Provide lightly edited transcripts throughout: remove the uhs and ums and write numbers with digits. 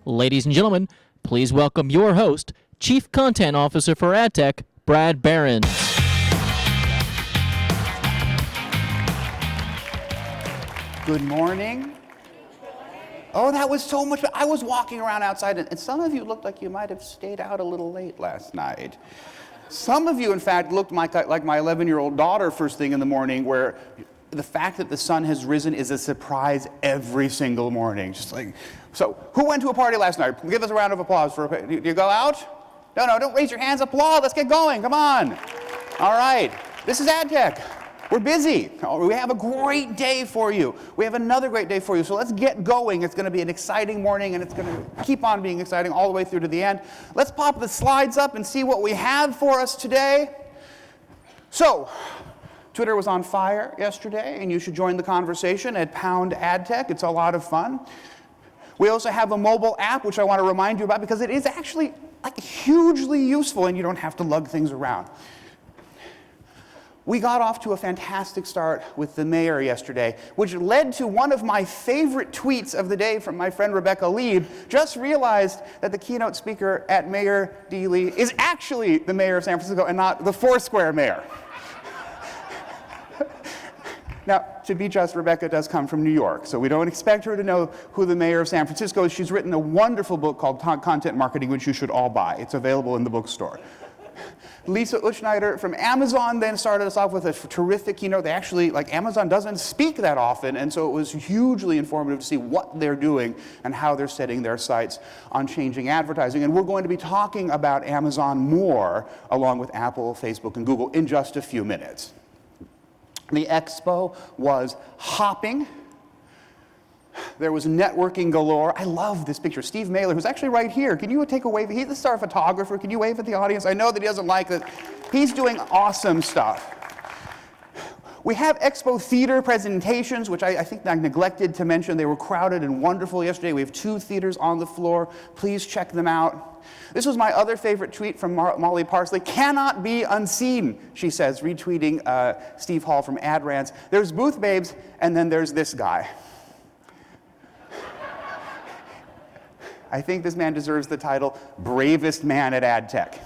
Ladies and gentlemen, please welcome your host, Chief Content Officer for AdTech, Brad Barron. Good morning. Oh, that was so much fun. I was walking around outside, and some of you looked like you might have stayed out a little late last night. Some of you, in fact, looked like my 11-year-old daughter first thing in the morning, where the fact that the sun has risen is a surprise every single morning. Just like, so who went to a party last night? Give us a round of applause for a. Do you go out? No, don't raise your hands. Applaud. Let's get going. Come on. All right. This is AdTech. We're busy. We have a great day for you. We have another great day for you. So let's get going. It's going to be an exciting morning, and it's going to keep on being exciting all the way through to the end. Let's pop the slides up and see what we have for us today. So, Twitter was on fire yesterday, and you should join the conversation at @AdTech. It's a lot of fun. We also have a mobile app, which I want to remind you about because it is actually hugely useful, and you don't have to lug things around. We got off to a fantastic start with the mayor yesterday, which led to one of my favorite tweets of the day from my friend Rebecca Lieb. Just realized that the keynote speaker at Mayor Dealey is actually the mayor of San Francisco and not the Foursquare mayor. Now, to be just, Rebecca does come from New York, so we don't expect her to know who the mayor of San Francisco is. She's written a wonderful book called Content Marketing, which you should all buy. It's available in the bookstore. Lisa Utschneider from Amazon then started us off with a terrific keynote. They actually, Amazon doesn't speak that often, and so it was hugely informative to see what they're doing and how they're setting their sights on changing advertising. And we're going to be talking about Amazon more, along with Apple, Facebook, and Google in just a few minutes. The expo was hopping. There was networking galore. I love this picture. Steve Mailer, who's actually right here. Can you take a wave? He's the star photographer. Can you wave at the audience? I know that he doesn't like it. He's doing awesome stuff. We have expo theater presentations, which I think I neglected to mention. They were crowded and wonderful yesterday. We have 2 theaters on the floor. Please check them out. This was my other favorite tweet from Molly Parsley. Cannot be unseen, she says, retweeting Steve Hall from Ad Rants. There's Booth Babes, and then there's this guy. I think this man deserves the title, Bravest Man at AdTech.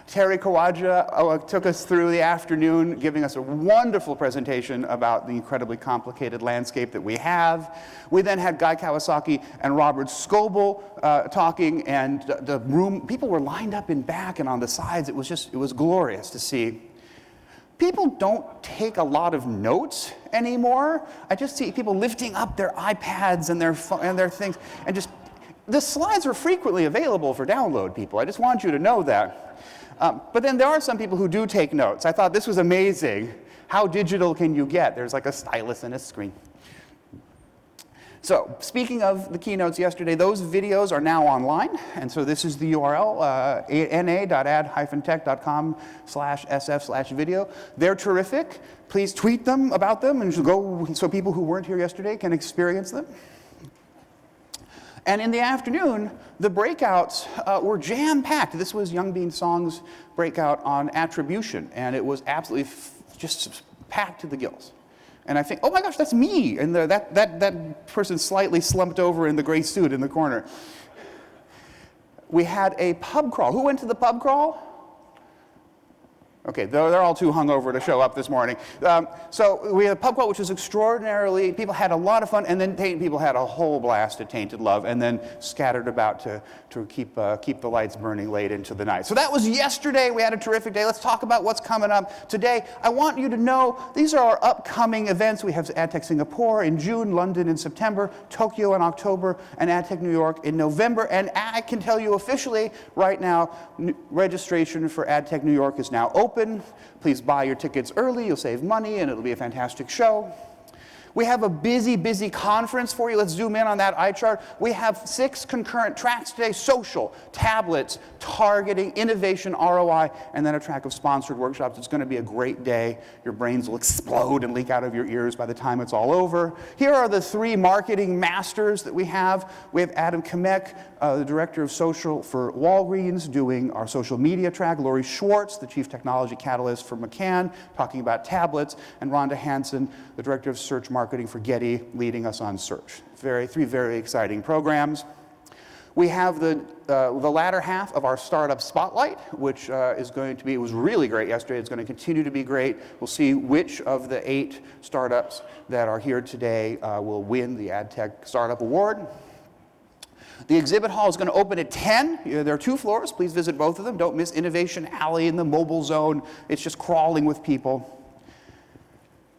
Terry Kawaja took us through the afternoon, giving us a wonderful presentation about the incredibly complicated landscape that we have. We then had Guy Kawasaki and Robert Scoble talking, and the room, people were lined up in back and on the sides. It was glorious to see. People don't take a lot of notes anymore. I just see people lifting up their iPads and their things, and the slides are frequently available for download, people. I just want you to know that. But then there are some people who do take notes. I thought this was amazing. How digital can you get? There's like a stylus and a screen. So, speaking of the keynotes yesterday, those videos are now online, and so this is the URL, na.ad-tech.com/sf/video. They're terrific. Please tweet them about them, and go so people who weren't here yesterday can experience them. And in the afternoon, the breakouts were jam-packed. This was Young Bean Song's breakout on attribution, and it was absolutely just packed to the gills. And I think, oh my gosh, that's me. And that person slightly slumped over in the gray suit in the corner. We had a pub crawl. Who went to the pub crawl? Okay, they're all too hungover to show up this morning. So we had a pub crawl, which was extraordinarily, people had a lot of fun, and then people had a whole blast at Tainted Love, and then scattered about to keep the lights burning late into the night. So that was yesterday. We had a terrific day. Let's talk about what's coming up today. I want you to know these are our upcoming events. We have AdTech Singapore in June, London in September, Tokyo in October, and AdTech New York in November. And I can tell you officially right now, registration for AdTech New York is now open. Please buy your tickets early. You'll save money, and it'll be a fantastic show. We have a busy, busy conference for you. Let's zoom in on that eye chart. We have 6 concurrent tracks today: social, tablets, targeting, innovation, ROI, and then a track of sponsored workshops. It's going to be a great day. Your brains will explode and leak out of your ears by the time it's all over. Here are the 3 marketing masters that we have. We have Adam Kamek, the director of social for Walgreens, doing our social media track. Lori Schwartz, the chief technology catalyst for McCann, talking about tablets. And Rhonda Hansen, the director of search marketing marketing for Getty, leading us on search. Three very exciting programs. We have the latter half of our Startup Spotlight, which is going to be, it was really great yesterday, it's going to continue to be great. We'll see which of the 8 startups that are here today will win the AdTech Startup Award. The exhibit hall is going to open at 10. There are 2 floors. Please visit both of them. Don't miss Innovation Alley in the mobile zone. It's just crawling with people.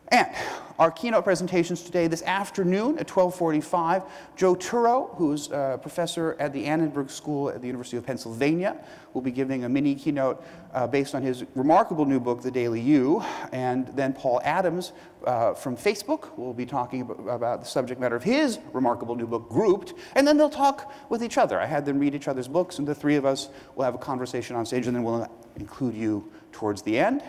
And our keynote presentations today, this afternoon at 12:45, Joe Turo, who's a professor at the Annenberg School at the University of Pennsylvania, will be giving a mini keynote based on his remarkable new book, The Daily You. And then Paul Adams from Facebook will be talking about the subject matter of his remarkable new book, Grouped. And then they'll talk with each other. I had them read each other's books, and the 3 of us will have a conversation on stage, and then we'll include you towards the end.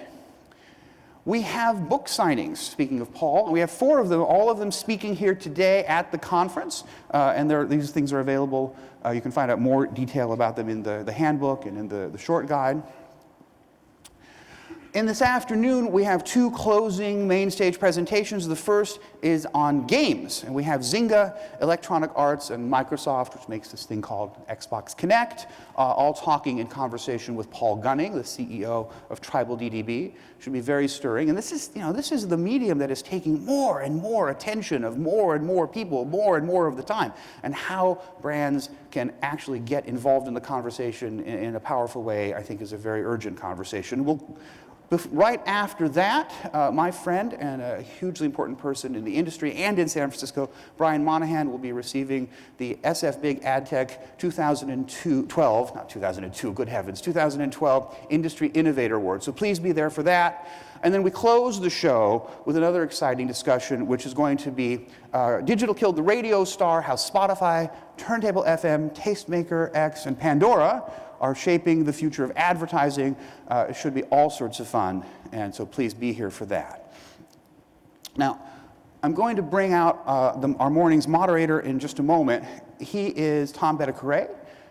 We have book signings, speaking of Paul. We have 4 of them, all of them speaking here today at the conference. And these things are available. You can find out more detail about them in the handbook and in the short guide. In this afternoon, we have 2 closing main stage presentations. The first is on games. And we have Zynga, Electronic Arts, and Microsoft, which makes this thing called Xbox Connect, all talking in conversation with Paul Gunning, the CEO of Tribal DDB. Should be very stirring. And this is the medium that is taking more and more attention of more and more people, more and more of the time. And how brands can actually get involved in the conversation in a powerful way, I think, is a very urgent conversation. Right after that, my friend and a hugely important person in the industry and in San Francisco, Brian Monahan, will be receiving the SF Big AdTech 2012 Industry Innovator Award. So please be there for that. And then we close the show with another exciting discussion, which is going to be Digital Killed the Radio Star, how Spotify, Turntable FM, Tastemaker X, and Pandora are shaping the future of advertising. It should be all sorts of fun, and so please be here for that. Now, I'm going to bring out our morning's moderator in just a moment. He is Tom Bettacore.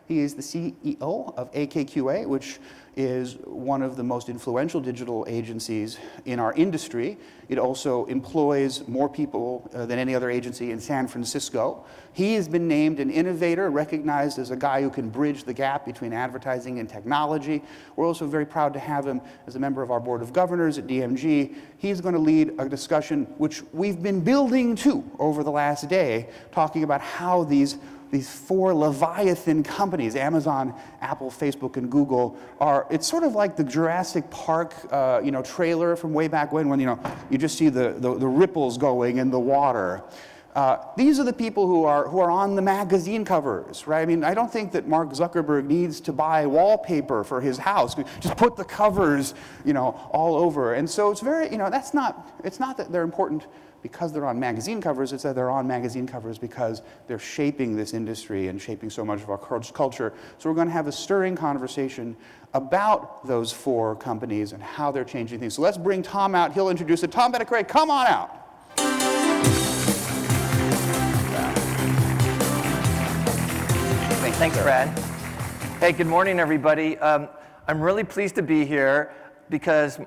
He is the CEO of AKQA, which is one of the most influential digital agencies in our industry. It also employs more people than any other agency in San Francisco. He has been named an innovator, recognized as a guy who can bridge the gap between advertising and technology. We're also very proud to have him as a member of our board of governors at DMG. He's going to lead a discussion which we've been building to over the last day, talking about how these 4 Leviathan companies, Amazon, Apple, Facebook, and Google, it's sort of like the Jurassic Park, trailer from way back when you just see the ripples going in the water. These are the people who are on the magazine covers, right? I mean, I don't think that Mark Zuckerberg needs to buy wallpaper for his house. Just put the covers, all over. And so it's very, it's not that they're important because they're on magazine covers, it's that they're on magazine covers because they're shaping this industry and shaping so much of our culture. So we're going to have a stirring conversation about those 4 companies and how they're changing things. So let's bring Tom out. He'll introduce it. Tom Bettacore, come on out. Thanks, Brad. Hey, good morning, everybody. I'm really pleased to be here because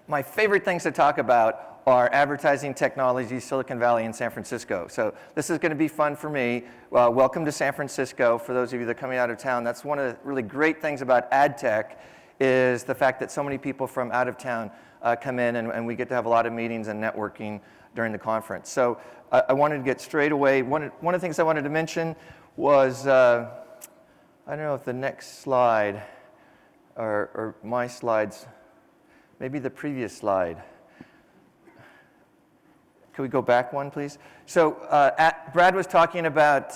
my favorite things to talk about are advertising technology, Silicon Valley, and San Francisco. So this is going to be fun for me. Welcome to San Francisco. For those of you that are coming out of town, that's one of the really great things about AdTech is the fact that so many people from out of town come in, and we get to have a lot of meetings and networking during the conference. So I wanted to get straight away. One of the things I wanted to mention was, I don't know if the next slide or my slides, maybe the previous slide. Can we go back one, please? So Brad was talking about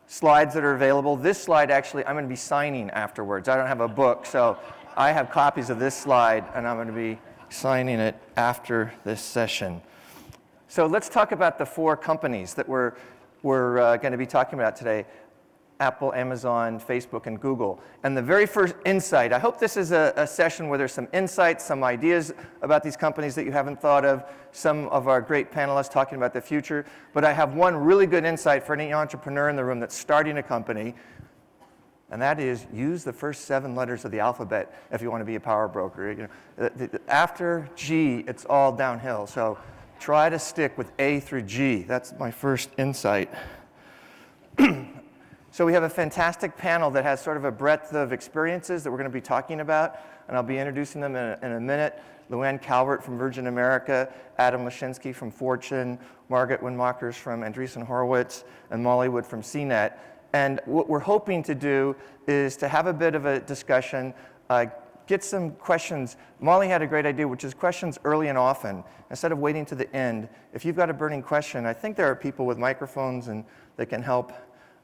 slides that are available. This slide, actually, I'm going to be signing afterwards. I don't have a book, so I have copies of this slide, and I'm going to be signing it after this session. So let's talk about the 4 companies that we're going to be talking about today. Apple, Amazon, Facebook, and Google. And the very first insight, I hope this is a session where there's some insights, some ideas about these companies that you haven't thought of, some of our great panelists talking about the future. But I have one really good insight for any entrepreneur in the room that's starting a company, and that is use the first 7 letters of the alphabet if you want to be a power broker. After G, it's all downhill. So try to stick with A through G. That's my first insight. So we have a fantastic panel that has sort of a breadth of experiences that we're going to be talking about, and I'll be introducing them in a minute. Luann Calvert from Virgin America, Adam Lashinsky from Fortune, Margaret Windmakers from Andreessen Horowitz, and Molly Wood from CNET. And what we're hoping to do is to have a bit of a discussion, get some questions. Molly had a great idea, which is questions early and often. Instead of waiting to the end, if you've got a burning question, I think there are people with microphones and that can help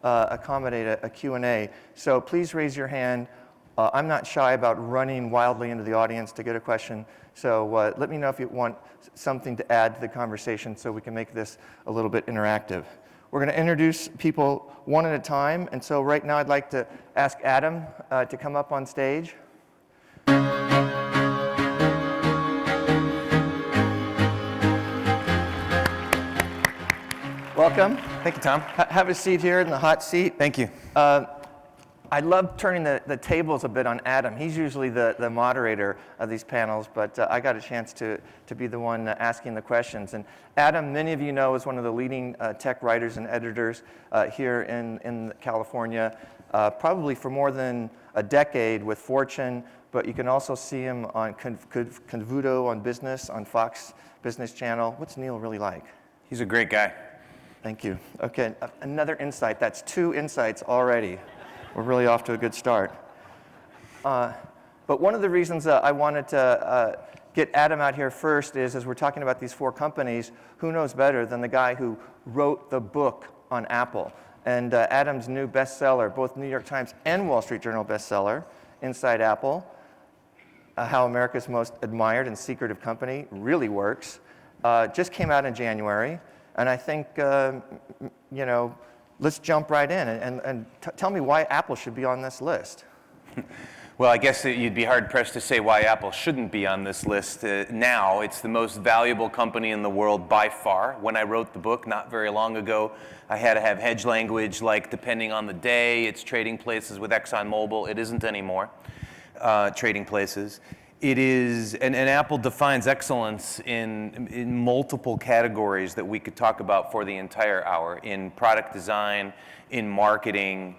accommodate a Q&A. So please raise your hand. I'm not shy about running wildly into the audience to get a question. So let me know if you want something to add to the conversation so we can make this a little bit interactive. We're going to introduce people one at a time. And so right now I'd like to ask Adam to come up on stage. Welcome. Thank you, Tom. Have a seat here in the hot seat. Thank you. I love turning the tables a bit on Adam. He's usually the moderator of these panels, but I got a chance to be the one asking the questions. And Adam, many of you know, is one of the leading tech writers and editors here in California, probably for more than a decade with Fortune, but you can also see him on Convuto on Business, on Fox Business Channel. What's Neil really like? He's a great guy. Thank you. Okay, another insight. That's 2 insights already. We're really off to a good start. But one of the reasons I wanted to get Adam out here first is, as we're talking about these 4 companies, who knows better than the guy who wrote the book on Apple? And Adam's new bestseller, both New York Times and Wall Street Journal bestseller, Inside Apple, How America's Most Admired and Secretive Company Really Works, just came out in January. And I think, let's jump right in and tell me why Apple should be on this list. Well, I guess you'd be hard-pressed to say why Apple shouldn't be on this list now. It's the most valuable company in the world by far. When I wrote the book not very long ago, I had to have hedge language like, depending on the day, it's trading places with ExxonMobil. It isn't anymore, trading places. It is, and Apple defines excellence in multiple categories that we could talk about for the entire hour, in product design, in marketing,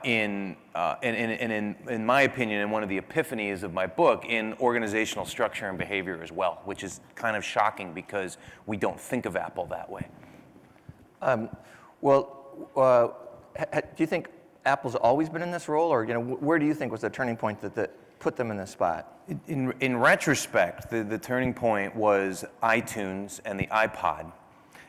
in my opinion, in one of the epiphanies of my book, in organizational structure and behavior as well, which is kind of shocking because we don't think of Apple that way. Do you think Apple's always been in this role, or where do you think was the turning point that put them in this spot? In retrospect, the turning point was iTunes and the iPod.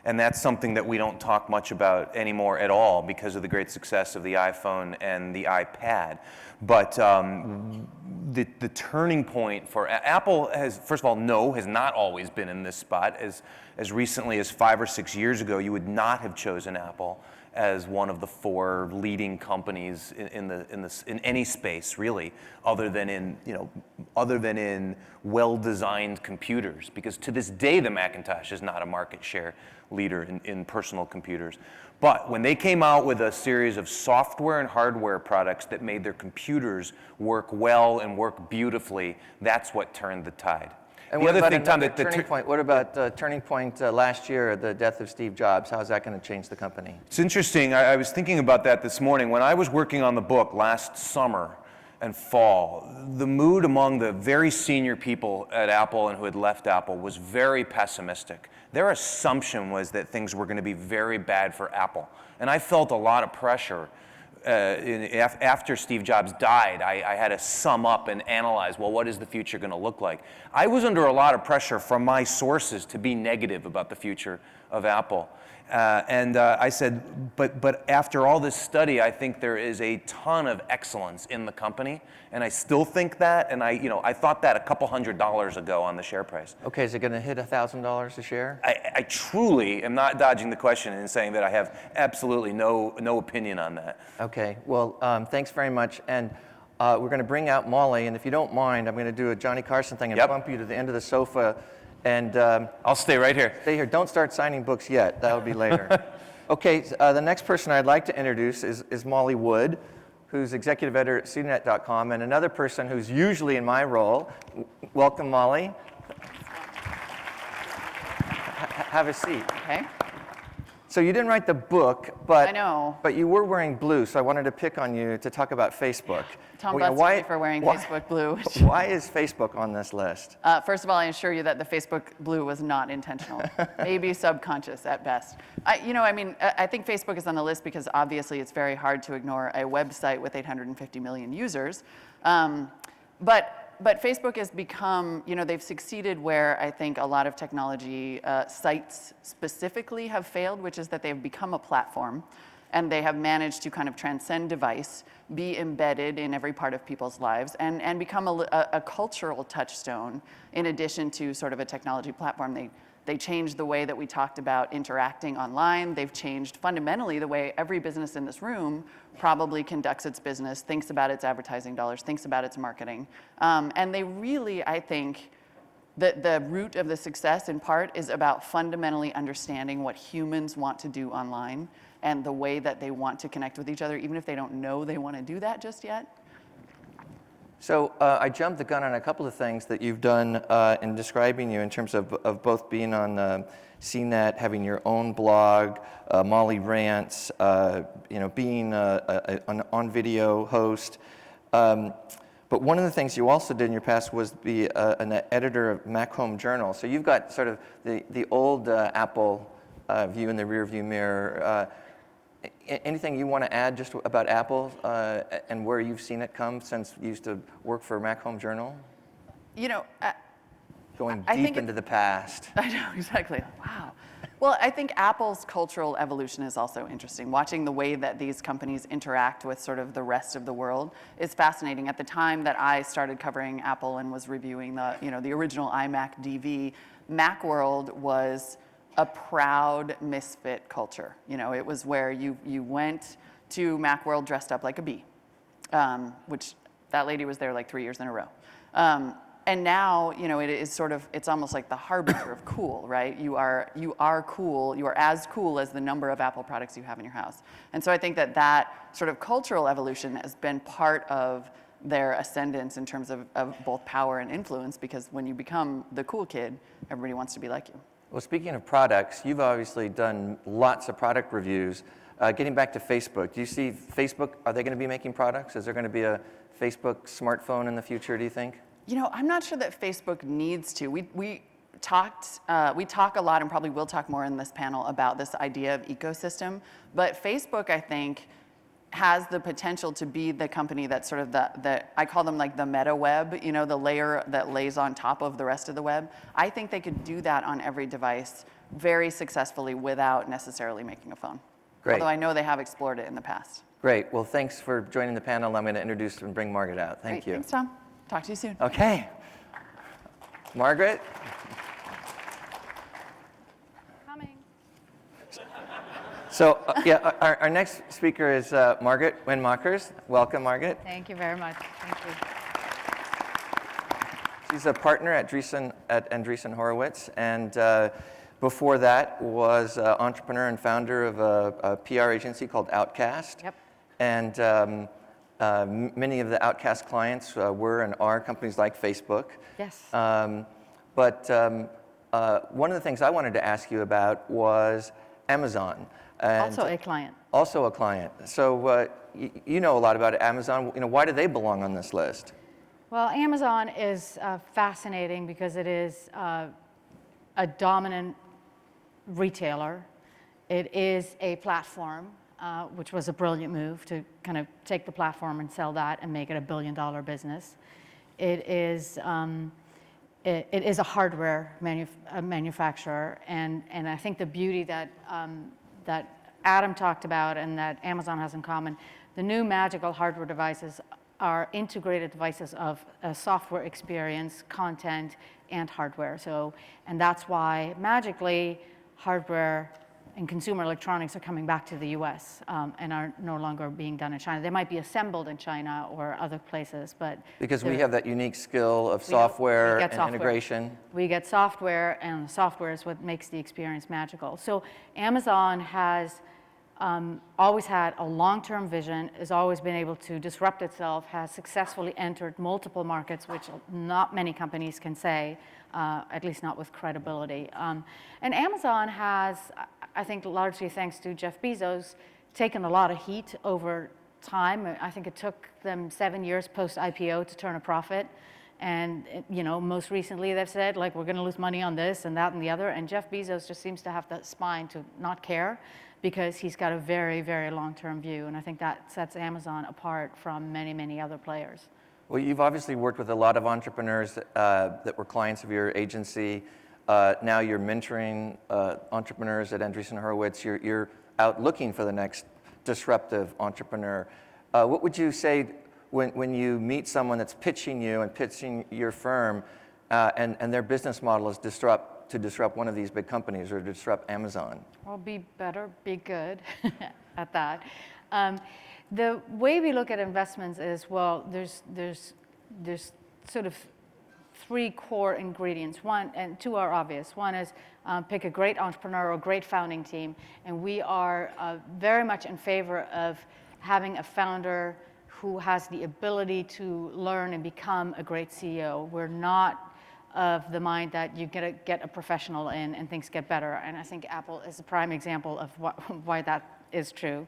And that's something that we don't talk much about anymore at all because of the great success of the iPhone and the iPad. But the turning point for Apple has, first of all, has not always been in this spot. As recently as 5 or 6 years ago, you would not have chosen Apple as one of the 4 leading companies in any space, really, other than in well-designed computers. Because to this day, the Macintosh is not a market share leader in personal computers. But when they came out with a series of software and hardware products that made their computers work well and work beautifully, that's what turned the tide. And what about another turning point? What about the turning point last year, the death of Steve Jobs? How is that going to change the company? It's interesting. I was thinking about that this morning. When I was working on the book last summer and fall, the mood among the very senior people at Apple and who had left Apple was very pessimistic. Their assumption was that things were going to be very bad for Apple. And I felt a lot of pressure. After Steve Jobs died, I had to sum up and analyze, well, what is the future going to look like? I was under a lot of pressure from my sources to be negative about the future of Apple. I said, but after all this study, I think there is a ton of excellence in the company, and I still think that, and I thought that a couple $100 ago on the share price. Okay, is it going to hit $1,000 a share? I truly am not dodging the question and saying that I have absolutely no opinion on that. Okay, well, thanks very much, and we're going to bring out Molly, and if you don't mind, I'm going to do a Johnny Carson thing and bump you to the end of the sofa. And I'll stay right here. Stay here. Don't start signing books yet. That'll be later. Okay, the next person I'd like to introduce is Molly Wood, who's executive editor at CNET.com, and another person who's usually in my role. Welcome, Molly. have a seat. Okay. So you didn't write the book, but I know. But you were wearing blue, so I wanted to pick on you to talk about Facebook. Tom Well, busted me for wearing Facebook blue. Why is Facebook on this list? First of all, I assure you that the Facebook blue was not intentional, maybe subconscious at best. I think Facebook is on the list because obviously it's very hard to ignore a website with 850 million users. But Facebook has become, they've succeeded where I think a lot of technology sites specifically have failed, which is that they've become a platform and they have managed to kind of transcend device, be embedded in every part of people's lives, and become a cultural touchstone in addition to sort of a technology platform. They changed the way that we talked about interacting online. They've changed fundamentally the way every business in this room probably conducts its business, thinks about its advertising dollars, thinks about its marketing. And they really, I think, the root of the success in part is about fundamentally understanding what humans want to do online and the way that they want to connect with each other, even if they don't know they want to do that just yet. So I jumped the gun on a couple of things that you've done in describing you in terms of both being on CNET, having your own blog, Molly Rants, being an on-video host. But one of the things you also did in your past was be an editor of Mac Home Journal. So you've got sort of the old Apple view in the rearview mirror. Anything you want to add just about Apple and where you've seen it come since you used to work for Mac Home Journal? Going deep into the past. I know, exactly. Wow. Well, I think Apple's cultural evolution is also interesting. Watching the way that these companies interact with sort of the rest of the world is fascinating. At the time that I started covering Apple and was reviewing the original iMac DV, Macworld was a proud misfit culture. It was where you went to Macworld dressed up like a bee, which that lady was there like 3 years in a row. And now, it is sort of, it's almost like the harbinger of cool, right? You are cool, you are as cool as the number of Apple products you have in your house. And so I think that sort of cultural evolution has been part of their ascendance in terms of both power and influence, because when you become the cool kid, everybody wants to be like you. Well, speaking of products, you've obviously done lots of product reviews. Getting back to Facebook, do you see Facebook, are they going to be making products? Is there going to be a Facebook smartphone in the future, do you think? I'm not sure that Facebook needs to. We talk a lot, and probably will talk more in this panel, about this idea of ecosystem. But Facebook, I think, has the potential to be the company that's sort of I call them like the meta web, the layer that lays on top of the rest of the web. I think they could do that on every device very successfully without necessarily making a phone. Great. Although I know they have explored it in the past. Great. Well, thanks for joining the panel. I'm going to introduce and bring Margaret out. Thank you. Thanks, Tom. Talk to you soon. Okay. Margaret? So, our next speaker is Margaret Wynmakers. Welcome, Margaret. Thank you very much. Thank you. She's a partner at Andreessen Horowitz, and before that was entrepreneur and founder of a PR agency called Outcast. Yep. And many of the Outcast clients were and are companies like Facebook. Yes. But one of the things I wanted to ask you about was Amazon. And Also a client. Also a client. So you know a lot about Amazon. Why do they belong on this list? Well, Amazon is fascinating because it is a dominant retailer. It is a platform, which was a brilliant move to kind of take the platform and sell that and make it $1 billion business. It is a hardware manufacturer, and I think the beauty that Adam talked about and that Amazon has in common, the new magical hardware devices are integrated devices of software experience, content, and hardware. And that's why magically hardware and consumer electronics are coming back to the US and are no longer being done in China. They might be assembled in China or other places, but... Because we have that unique skill of software and integration. We get software, and the software is what makes the experience magical. So Amazon has always had a long-term vision, has always been able to disrupt itself, has successfully entered multiple markets, which not many companies can say, at least not with credibility. And Amazon has, I think largely thanks to Jeff Bezos, taken a lot of heat over time. I think it took them 7 years post-IPO to turn a profit. And most recently they've said, like, we're going to lose money on this and that and the other. And Jeff Bezos just seems to have the spine to not care, because he's got a very, very long-term view. And I think that sets Amazon apart from many, many other players. Well, you've obviously worked with a lot of entrepreneurs that were clients of your agency. Now you're mentoring entrepreneurs at Andreessen Horowitz. You're out looking for the next disruptive entrepreneur. What would you say when you meet someone that's pitching you and pitching your firm, and their business model is to disrupt one of these big companies or to disrupt Amazon? Well, be better, be good at that. The way we look at investments is, well, there's sort of 3 core ingredients. One, and 2 are obvious. One is pick a great entrepreneur or great founding team, and we are very much in favor of having a founder who has the ability to learn and become a great CEO. We're not of the mind that you get a professional in and things get better. And I think Apple is a prime example of why that is true.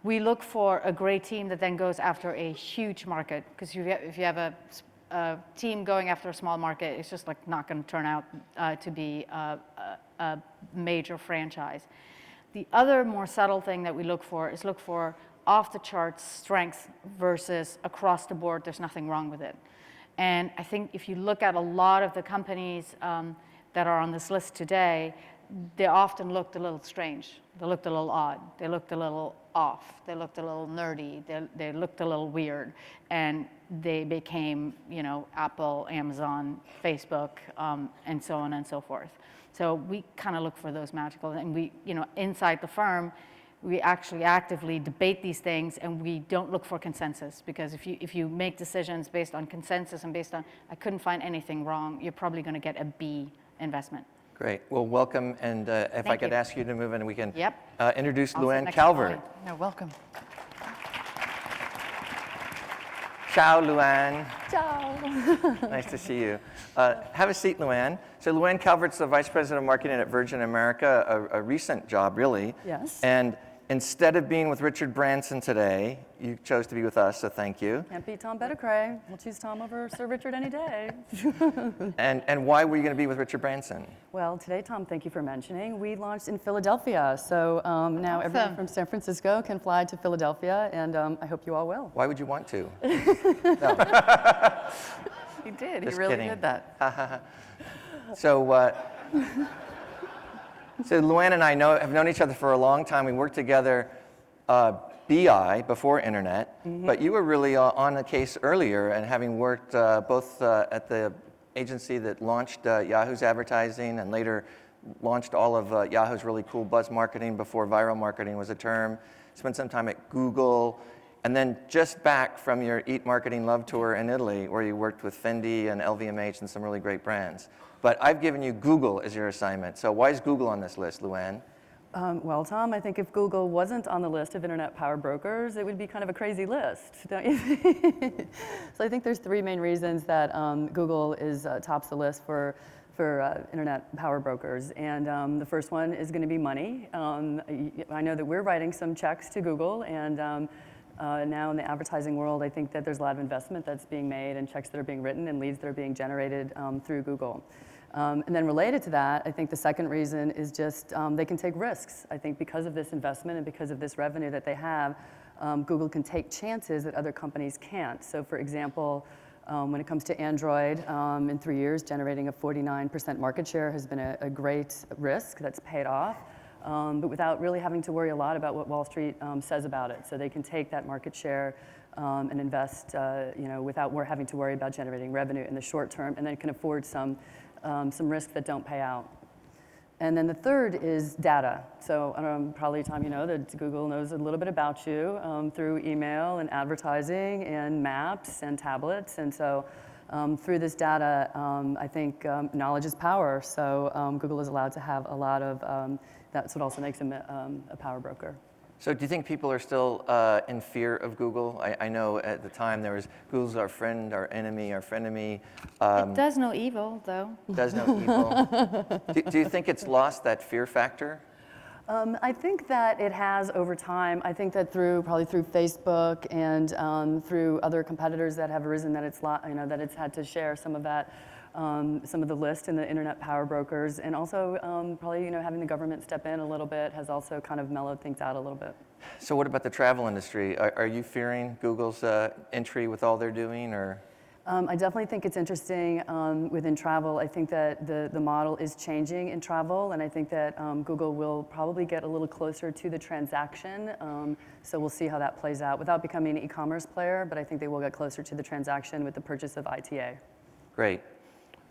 We look for a great team that then goes after a huge market, because if you have a team going after a small market, it's just like not going to turn out to be a major franchise. The other more subtle thing that we look for is off-the-charts strength versus across the board, there's nothing wrong with it. And I think if you look at a lot of the companies that are on this list today, they often looked a little strange. They looked a little odd. They looked a little off. They looked a little nerdy. They looked a little weird. And they became, Apple, Amazon, Facebook, and so on and so forth. So we kind of look for those magical, and we, inside the firm, we actually actively debate these things, and we don't look for consensus, because if you make decisions based on consensus and based on, I couldn't find anything wrong, you're probably going to get a B investment. Great. Well, welcome. And if Thank I could you. ask you to move in, we can Yep. Introduce I'll sit Luann next to Calvert. Luann. No, welcome. Ciao, Luann. Ciao. Nice to see you. Have a seat, Luann. So Luann Calvert's the Vice President of Marketing at Virgin America, a recent job, really. Yes. And instead of being with Richard Branson today, you chose to be with us, so thank you. Can't beat Tom Betticray. We'll choose Tom over Sir Richard any day. And why were you going to be with Richard Branson? Well, today, Tom, thank you for mentioning, we launched in Philadelphia. So now everyone from San Francisco can fly to Philadelphia, and I hope you all will. Why would you want to? He did. Just he really kidding. did that. So, so Luann and I have known each other for a long time. We worked together BI, before internet, but you were really on the case earlier, and having worked both at the agency that launched Yahoo's advertising and later launched all of Yahoo's really cool buzz marketing before viral marketing was a term, spent some time at Google, and then just back from your Eat Marketing Love Tour in Italy, where you worked with Fendi and LVMH and some really great brands. But I've given you Google as your assignment. So why is Google on this list, Luann? Well, Tom, I think if Google wasn't on the list of internet power brokers, it would be kind of a crazy list, don't you think? So I think there's 3 main reasons that Google tops the list for internet power brokers. And the first one is going to be money. I know that we're writing some checks to Google, and now in the advertising world, I think that there's a lot of investment that's being made and checks that are being written and leads that are being generated through Google. And then related to that, I think the second reason is just they can take risks. I think because of this investment and because of this revenue that they have, Google can take chances that other companies can't. So for example, when it comes to Android, in 3 years, generating a 49% market share has been a great risk that's paid off, but without really having to worry a lot about what Wall Street says about it. So they can take that market share and invest without having to worry about generating revenue in the short term, and then can afford some risks that don't pay out. And then the third is data. So probably, Tom, you know that Google knows a little bit about you through email and advertising and maps and tablets. And so through this data, I think knowledge is power. So Google is allowed to have a lot of, that's what also makes them a power broker. So do you think people are still in fear of Google? I know at the time there was Google's our friend, our enemy, our frenemy. It does no evil, though. Does no evil. Do you think it's lost that fear factor? I think that it has over time. I think that probably through Facebook and through other competitors that have arisen, that that it's had to share some of that, some of the list in the internet power brokers, and also probably having the government step in a little bit has also kind of mellowed things out a little bit. So what about the travel industry? Are you fearing Google's entry with all they're doing, or? I definitely think it's interesting within travel. I think that the model is changing in travel, and I think that Google will probably get a little closer to the transaction. So we'll see how that plays out without becoming an e-commerce player, but I think they will get closer to the transaction with the purchase of ITA. Great.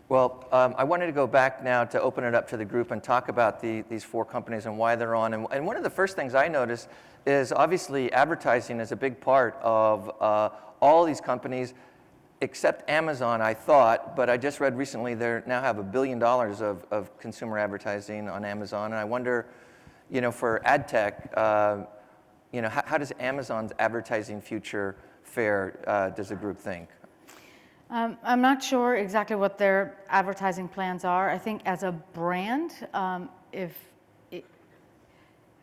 Well, I wanted to go back now to open it up to the group and talk about these 4 companies and why they're on. And one of the first things I noticed is obviously advertising is a big part of all these companies, except Amazon, I thought, but I just read recently they now have $1 billion of consumer advertising on Amazon. And I wonder, for ad tech, how does Amazon's advertising future fare, does the group think? I'm not sure exactly what their advertising plans are. I think as a brand, if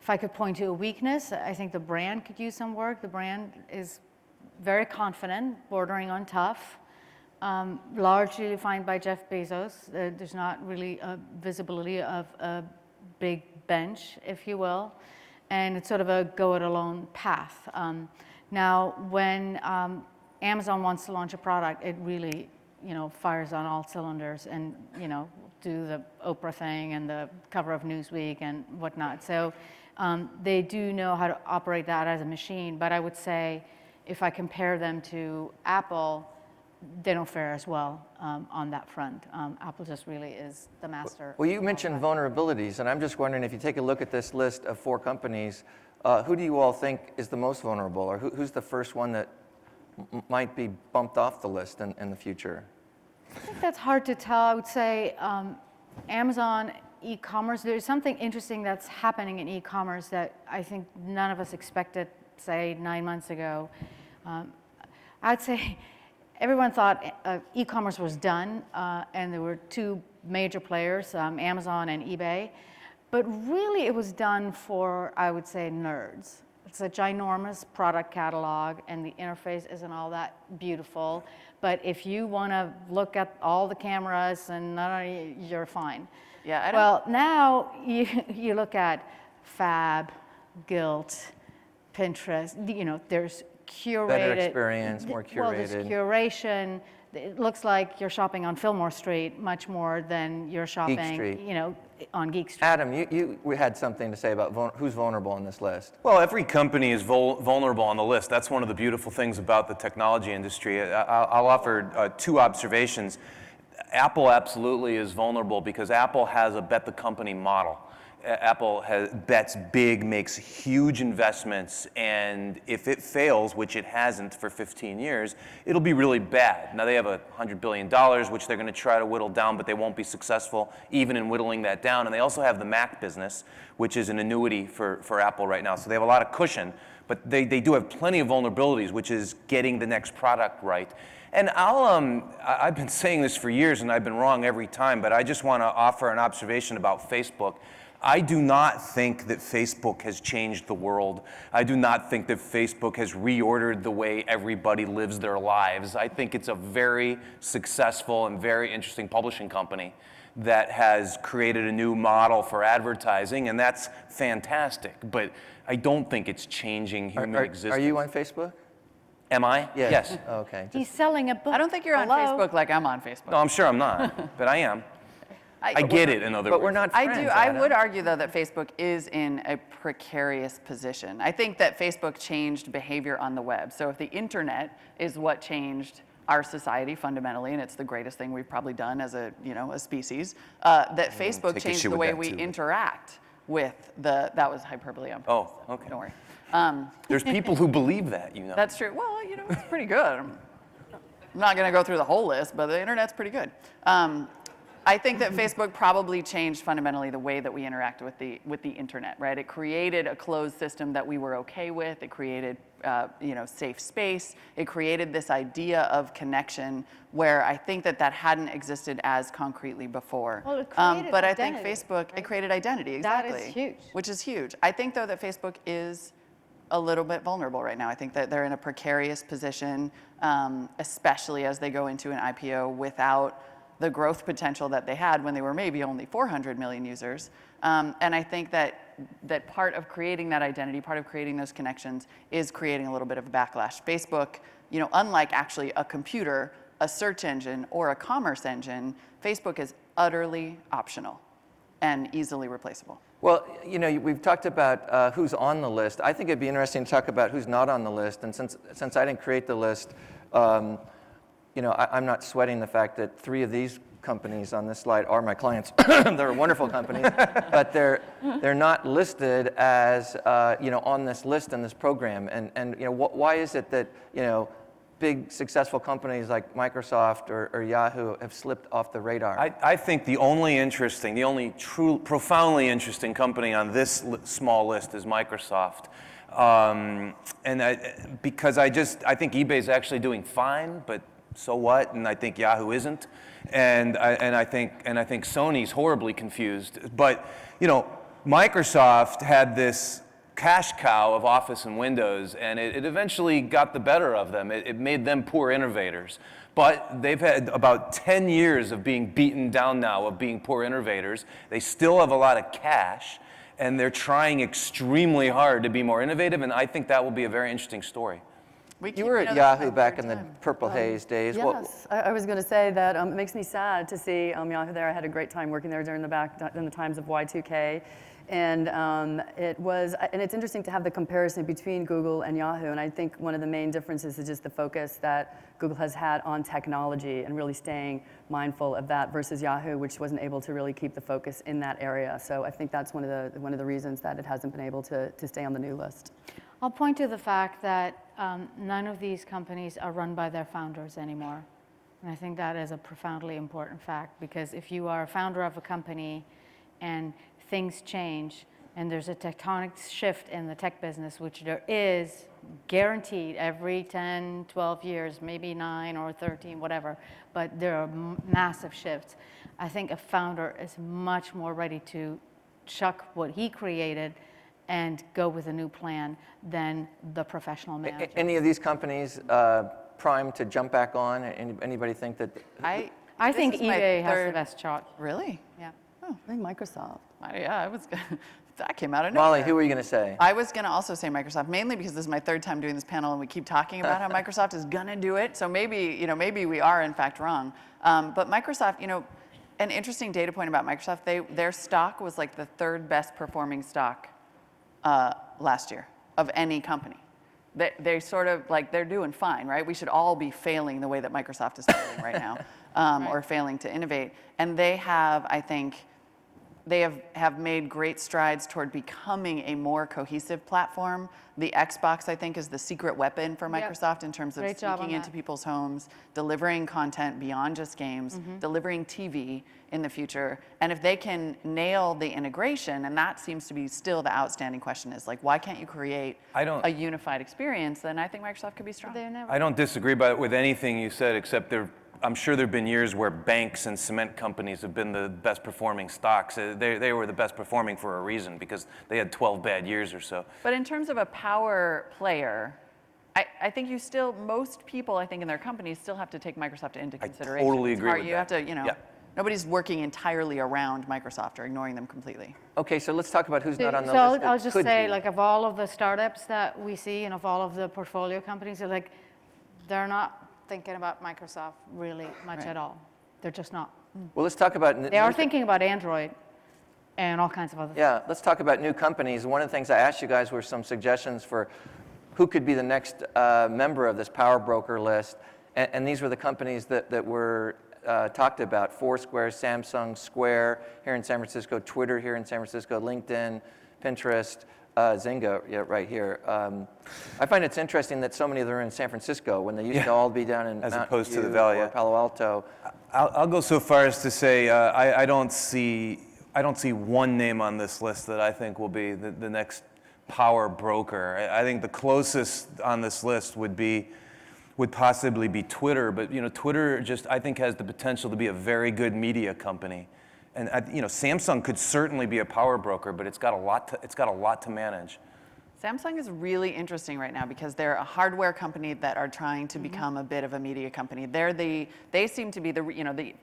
I could point to a weakness, I think the brand could use some work. The brand is very confident, bordering on tough, largely defined by Jeff Bezos. There's not really a visibility of a big bench, if you will, and it's sort of a go-it-alone path. Now, when Amazon wants to launch a product, it really, fires on all cylinders and, do the Oprah thing and the cover of Newsweek and whatnot. So they do know how to operate that as a machine, but I would say if I compare them to Apple, they don't fare as well on that front. Apple just really is the master. Well, you mentioned vulnerabilities, and I'm just wondering if you take a look at this list of 4 companies, who do you all think is the most vulnerable, or who's the first one that might be bumped off the list in the future? I think that's hard to tell. I would say Amazon e-commerce, there's something interesting that's happening in e-commerce that I think none of us expected, say, 9 months ago. I'd say everyone thought e-commerce was done, and there were 2 major players, Amazon and eBay. But really, it was done for, I would say, nerds. It's a ginormous product catalog, and the interface isn't all that beautiful. But if you want to look at all the cameras, and you're fine. Yeah. Well, now you look at Fab, Gilt, Pinterest. There's curated. Better experience, more curated. Well, there's curation. It looks like you're shopping on Fillmore Street much more than you're shopping, Street. On Geek Street. Adam, you had something to say about who's vulnerable on this list. Well, every company is vulnerable on the list. That's one of the beautiful things about the technology industry. I'll offer 2 observations. Apple absolutely is vulnerable because Apple has a bet the company model. Apple bets big, makes huge investments, and if it fails, which it hasn't for 15 years, it'll be really bad. Now they have $100 billion, which they're going to try to whittle down, but they won't be successful even in whittling that down. And they also have the Mac business, which is an annuity for Apple right now. So they have a lot of cushion, but they do have plenty of vulnerabilities, which is getting the next product right. And I've been saying this for years, and I've been wrong every time, but I just want to offer an observation about Facebook. I do not think that Facebook has changed the world. I do not think that Facebook has reordered the way everybody lives their lives. I think it's a very successful and very interesting publishing company that has created a new model for advertising, and that's fantastic. But I don't think it's changing human existence. Are you on Facebook? Am I? Yes. Okay. He's selling a book. I don't think you're on Facebook like I'm on Facebook. No, I'm sure I'm not, but I am. I get it, in other words. But we're not friends, I Adam. would argue, though, that Facebook is in a precarious position. I think that Facebook changed behavior on the web. So if the internet is what changed our society fundamentally, and it's the greatest thing we've probably done as a species, that Facebook changed the way we interact with that was hyperbole. Oh, okay. Don't worry. There's people who believe that, That's true. Well, it's pretty good. I'm not going to go through the whole list, but the internet's pretty good. I think that Facebook probably changed fundamentally the way that we interact with the internet, right? It created a closed system that we were okay with. It created, safe space. It created this idea of connection where I think that hadn't existed as concretely before. Well, it created but identity, I think Facebook, it created identity, That exactly. is huge. Which is huge. I think, though, that Facebook is a little bit vulnerable right now. I think that they're in a precarious position, especially as they go into an IPO without the growth potential that they had when they were maybe only 400 million users. And I think that part of creating that identity, part of creating those connections is creating a little bit of a backlash. Facebook, unlike actually a computer, a search engine, or a commerce engine, Facebook is utterly optional and easily replaceable. Well, we've talked about who's on the list. I think it'd be interesting to talk about who's not on the list. And since I didn't create the list, I'm not sweating the fact that 3 of these companies on this slide are my clients. They're wonderful companies, but they're not listed as on this list in this program. And why is it that big successful companies like Microsoft or Yahoo have slipped off the radar? I think the only true, profoundly interesting company on this small list is Microsoft. Because I think eBay's actually doing fine, but so what? And I think Yahoo isn't, and I think Sony's horribly confused. But Microsoft had this cash cow of Office and Windows, and it eventually got the better of them. It made them poor innovators. But they've had about 10 years of being beaten down now, of being poor innovators. They still have a lot of cash, and they're trying extremely hard to be more innovative, and I think that will be a very interesting story. You were at Yahoo back in the Purple Haze days. Yes, I was going to say that it makes me sad to see Yahoo there. I had a great time working there during the times of Y2K. And it's interesting to have the comparison between Google and Yahoo. And I think one of the main differences is just the focus that Google has had on technology and really staying mindful of that versus Yahoo, which wasn't able to really keep the focus in that area. So I think that's one of the reasons that it hasn't been able to stay on the new list. I'll point to the fact that none of these companies are run by their founders anymore. And I think that is a profoundly important fact, because if you are a founder of a company and things change and there's a tectonic shift in the tech business, which there is guaranteed every 10, 12 years, maybe 9 or 13, whatever, but there are massive shifts. I think a founder is much more ready to chuck what he created and go with a new plan than the professional manager. Any of these companies primed to jump back on? Anybody think that? I think eBay has the best shot. Really? Yeah. I think Microsoft. That came out of nowhere. Molly, who were you going to say? I was going to also say Microsoft, mainly because this is my 3rd time doing this panel, and we keep talking about how Microsoft is going to do it. So maybe we are in fact wrong. But Microsoft, an interesting data point about Microsoft, their stock was like the 3rd best performing stock last year of any company. They sort of they're doing fine, right? We should all be failing the way that Microsoft is failing right now, or failing to innovate. And they have, I think, they have made great strides toward becoming a more cohesive platform. The Xbox, I think, is the secret weapon for Microsoft in terms of sneaking into people's homes, delivering content beyond just games, delivering TV in the future. And if they can nail the integration, and that seems to be still the outstanding question, is why can't you create a unified experience? Then I think Microsoft could be strong. I don't disagree with anything you said, except I'm sure there have been years where banks and cement companies have been the best performing stocks. They were the best performing for a reason, because they had 12 bad years or so. But in terms of a power player, I think most people, I think, in their companies still have to take Microsoft into consideration. I totally agree with that. You have to, nobody's working entirely around Microsoft or ignoring them completely. Okay, so let's talk about who's not on the list. list. So I'll just say, of all of the startups that we see and of all of the portfolio companies, they're not thinking about Microsoft really much at all. They're just not. Well, let's talk about... They are thinking about Android and all kinds of other things. Yeah, let's talk about new companies. One of the things I asked you guys were some suggestions for who could be the next member of this power broker list. And these were the companies that were talked about: Foursquare, Samsung, Square here in San Francisco, Twitter here in San Francisco, LinkedIn, Pinterest, Zynga, yeah, right here. I find it's interesting that so many of them are in San Francisco when they used to all be down in As Mountain opposed to the View Valley, or yeah. Palo Alto. I'll go so far as to say I don't see one name on this list that I think will be the next power broker. I think the closest on this list would possibly be Twitter, but Twitter just I think has the potential to be a very good media company, and Samsung could certainly be a power broker, but it's got a lot to manage. Samsung is really interesting right now because they're a hardware company that are trying to become a bit of a media company. They seem to be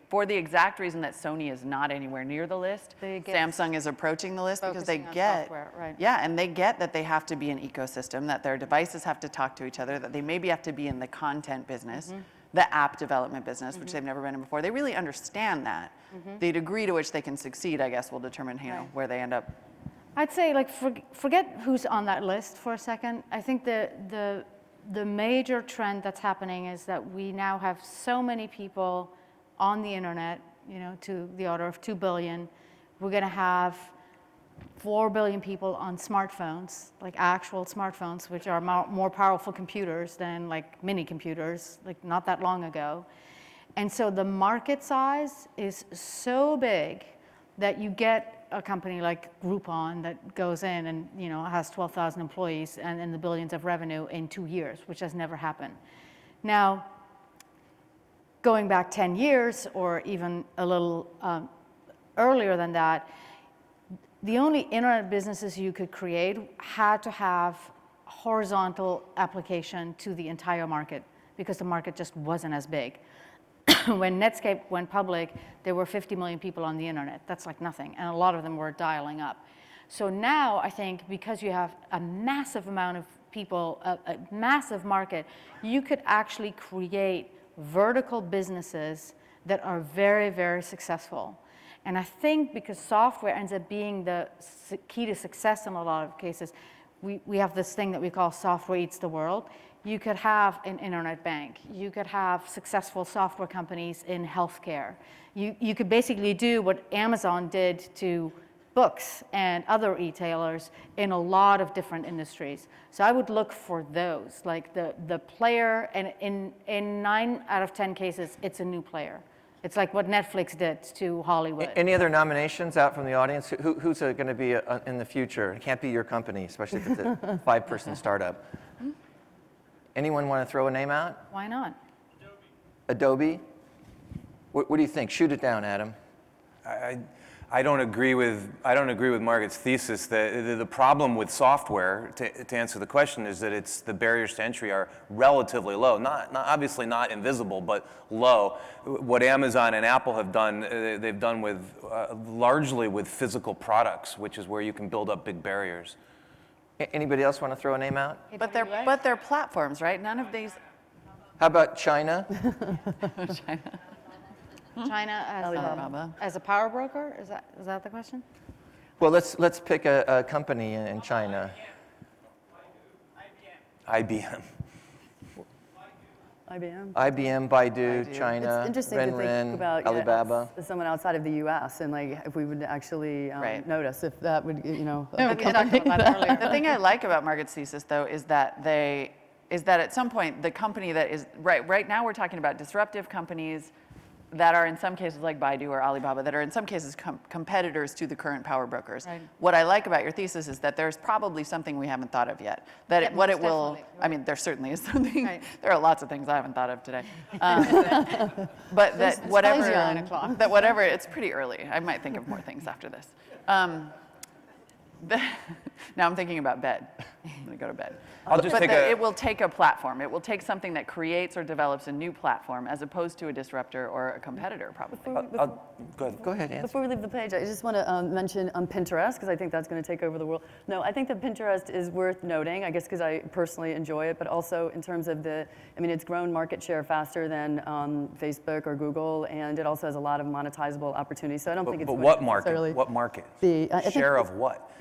for the exact reason that Sony is not anywhere near the list. Samsung is approaching the list because they get software, right. yeah, and they get that they have to be an ecosystem, that their devices have to talk to each other, that they maybe have to be in the content business, the app development business, which they've never been in before. They really understand that. The degree to which they can succeed, I guess, will determine where they end up. I'd say, like, forget who's on that list for a second. I think the major trend that's happening is that we now have so many people on the internet, to the order of 2 billion. We're going to have 4 billion people on smartphones, like actual smartphones, which are more powerful computers than like mini computers, like not that long ago. And so the market size is so big that you get a company like Groupon that goes in and has 12,000 employees and in the billions of revenue in 2 years, which has never happened. Now, going back 10 years or even a little earlier than that, the only internet businesses you could create had to have horizontal application to the entire market because the market just wasn't as big. When Netscape went public, there were 50 million people on the internet. That's like nothing, and a lot of them were dialing up. So now I think because you have a massive amount of people, a massive market, you could actually create vertical businesses that are very, very successful. And I think because software ends up being the key to success in a lot of cases, we have this thing that we call software eats the world. You could have an internet bank. You could have successful software companies in healthcare. You could basically do what Amazon did to books and other retailers in a lot of different industries. So I would look for those, like the player, and in 9 out of 10 cases, it's a new player. It's like what Netflix did to Hollywood. Any other nominations out from the audience? Who's going to be in the future? It can't be your company, especially if it's a 5-person startup. Anyone want to throw a name out? Why not? Adobe? What do you think? Shoot it down, Adam. I don't agree with Margaret's thesis. The problem with software, to answer the question, is that the barriers to entry are relatively low. Not obviously not invisible, but low. What Amazon and Apple have done, they've done with largely with physical products, which is where you can build up big barriers. Anybody else want to throw a name out? But they're platforms, right? None of these. How about China? China as a power broker? Is that the question? Well, let's pick a company in China. IBM. IBM, Baidu, China, It's interesting to think about Alibaba. as someone outside of the U.S. and like if we would actually notice if that would The thing I like about Margaret's thesis, though, is that at some point the company that is right now we're talking about disruptive companies that are in some cases like Baidu or Alibaba that are in some cases competitors to the current power brokers. Right. What I like about your thesis is that there's probably something we haven't thought of yet. That what it will, I mean, there certainly is something. Right. There are lots of things I haven't thought of today. But that whatever, it's pretty early. I might think of more things after this. Now I'm thinking about bed. I'm going to go to bed. It will take a platform. It will take something that creates or develops a new platform as opposed to a disruptor or a competitor, probably. Go ahead, answer. Before we leave the page, I just want to mention Pinterest, because I think that's going to take over the world. No, I think that Pinterest is worth noting, I guess because I personally enjoy it, but also in terms of it's grown market share faster than Facebook or Google, and it also has a lot of monetizable opportunities. So I don't think it's But what market? What market? Share of what?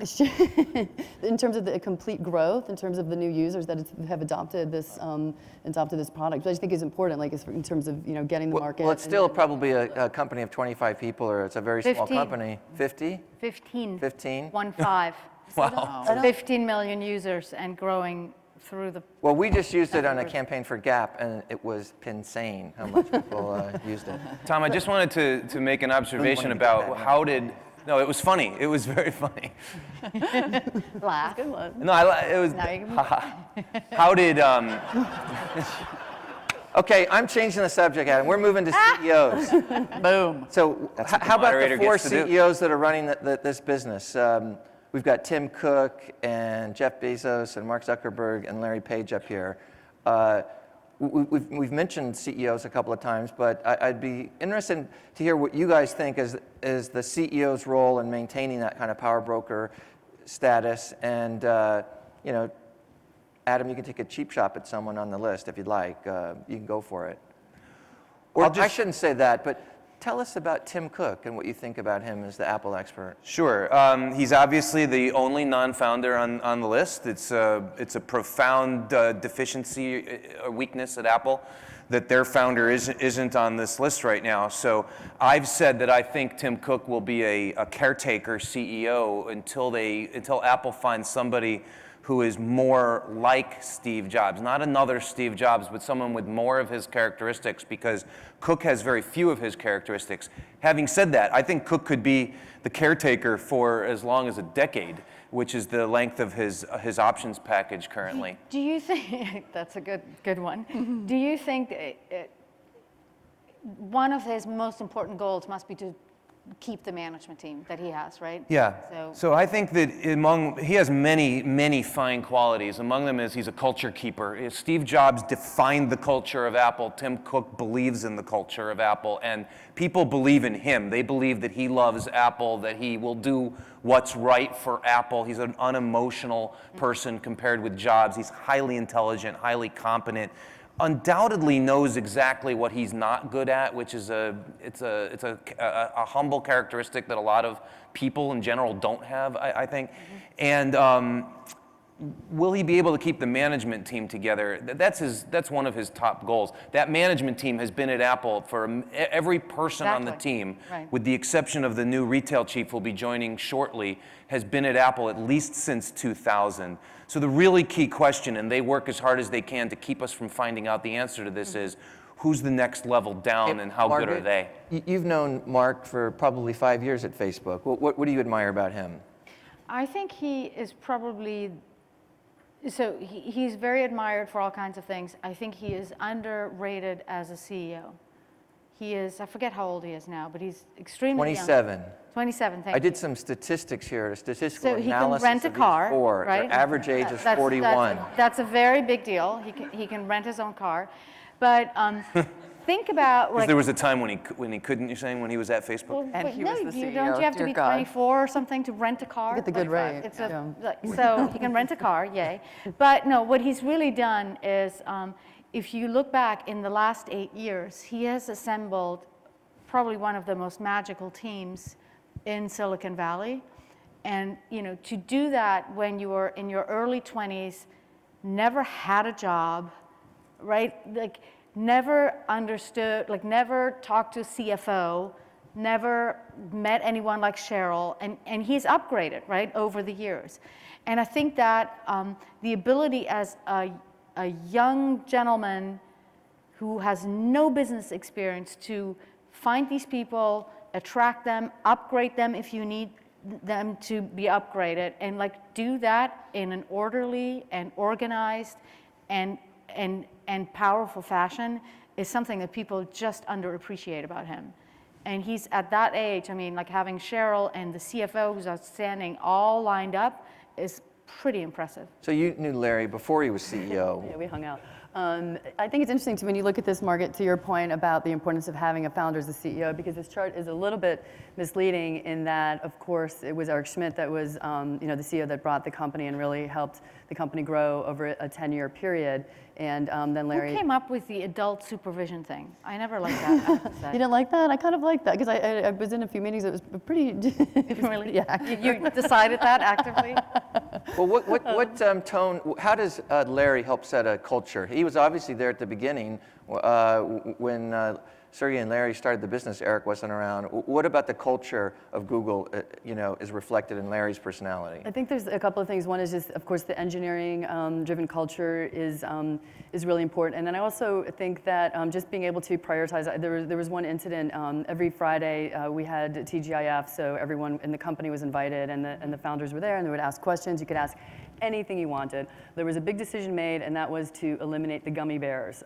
In terms of the complete growth, in terms of the new users that have adopted this product, which I think is important, like in terms of getting the market. Well, it's still probably a company of 25 people, or it's a very small company. 50? 15. 15? 1-5. Wow. 15 million users and growing through the. Well, we just used it on a campaign for Gap, and it was insane how much people used it. Tom, I just wanted to make an observation about how did. No, it was funny. It was very funny. Laugh. Good one. No, it was. Now you can- How did? Okay, I'm changing the subject, Adam. We're moving to CEOs. Boom. So That's what the how about the moderator 4 gets to do. CEOs that are running this business? We've got Tim Cook and Jeff Bezos and Mark Zuckerberg and Larry Page up here. We've mentioned CEOs a couple of times, but I'd be interested to hear what you guys think is the CEO's role in maintaining that kind of power broker status. And you know, Adam, you can take a cheap shot at someone on the list if you'd like. You can go for it. Or I shouldn't say that, but tell us about Tim Cook and what you think about him as the Apple expert. Sure. He's obviously the only non-founder on the list. It's a profound deficiency or weakness at Apple that their founder isn't on this list right now. So I've said that I think Tim Cook will be a caretaker CEO until Apple finds somebody who is more like Steve Jobs. Not another Steve Jobs, but someone with more of his characteristics, because Cook has very few of his characteristics. Having said that, I think Cook could be the caretaker for as long as a decade, which is the length of his options package currently. Do you think, that's a good one. Do you think one of his most important goals must be to keep the management team that he has, right? Yeah. So So I think that he has many fine qualities. Among them is he's a culture keeper. Steve Jobs defined the culture of Apple. Tim Cook believes in the culture of Apple, and people believe in him. They believe that he loves Apple, that he will do what's right for Apple. He's an unemotional person compared with Jobs. He's highly intelligent, highly competent. Undoubtedly knows exactly what he's not good at, which is a humble characteristic that a lot of people in general don't have, I think. And will he be able to keep the management team together? That's one of his top goals. That management team has been at Apple for every person on the Exactly. team, Right. with the exception of the new retail chief who will be joining shortly, has been at Apple at least since 2000. So the really key question, and they work as hard as they can to keep us from finding out the answer to this, is who's the next level down and how good are they? You've known Mark for probably 5 years at Facebook. What do you admire about him? I think he is probably, so he's very admired for all kinds of things. I think he is underrated as a CEO. He is, I forget how old he is now, but he's extremely young. 27. 27, thank I you. did some statistics here, a statistical So he can analysis rent a of these car, four. right? Their average age is That's- 41. That's a very big deal. He can rent his own car. But think about, Because like, there was a time when he couldn't, you're saying, when he was at Facebook? well, And wait, he no, was the you CEO, don't you have to dear be God. 24 or something to rent a car? Get the good rate. It's Yeah. so he can rent a car, yay. But no, what he's really done is, if you look back in the last 8 years, he has assembled probably one of the most magical teams in Silicon Valley. And to do that when you were in your early 20s, never had a job, right? Like never understood, like never talked to a CFO, never met anyone like Cheryl, and he's upgraded, right, over the years. And I think that the ability as a young gentleman who has no business experience to find these people, attract them, upgrade them if you need them to be upgraded, and like do that in an orderly and organized and powerful fashion is something that people just underappreciate about him. And he's at that age, I mean, like having Cheryl and the CFO who's outstanding all lined up is pretty impressive. So you knew Larry before he was CEO. Yeah, we hung out. I think it's interesting when you look at this market, to your point about the importance of having a founder as a CEO, because this chart is a little bit misleading in that, of course, it was Eric Schmidt that was the CEO that brought the company and really helped the company grow over a 10-year period. And then Larry. Who came up with the adult supervision thing? I never liked that, I have to say. You didn't like that? I kind of liked that because I was in a few meetings. It was pretty. Really? Yeah. You decided that actively? Well, what tone, how does Larry help set a culture? He was obviously there at the beginning when Sergey and Larry started the business, Eric wasn't around. What about the culture of Google, is reflected in Larry's personality? I think there's a couple of things. One is just, of course, the engineering driven culture is really important. And then I also think that just being able to prioritize, there was one incident, every Friday we had TGIF, so everyone in the company was invited and the founders were there and they would ask questions. You could ask anything you wanted. There was a big decision made, and that was to eliminate the gummy bears